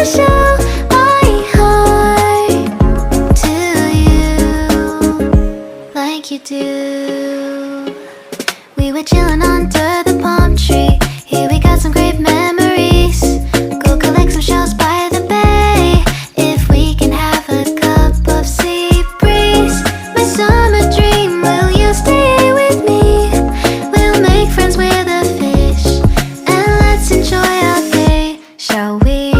show my heart to you like you do. We were chilling under the palm tree. Here we got some great memories. Go collect some shells by the bay. If we can have a cup of sea breeze. My summer dream, will you stay with me? We'll make friends with the fish, and let's enjoy our day, shall we?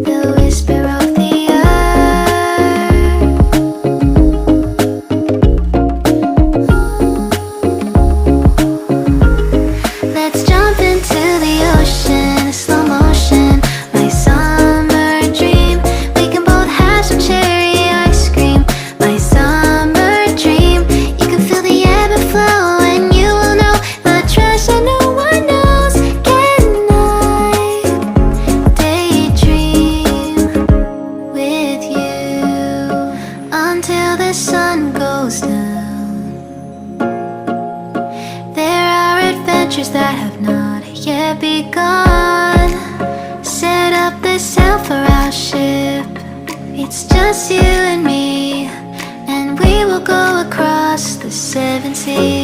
The whisper of the earth. Let's jump into the ocean, slow motion. My summer dream. We can both have some cherry ice cream. My summer dream. You can feel the ebb and flow, and you will know the treasure no one knows. Can I daydream with you until the sun goes down? There are adventures that have not yet begun. Set up the sail for our ship. It's just you and me, and we will go across the 7 seas.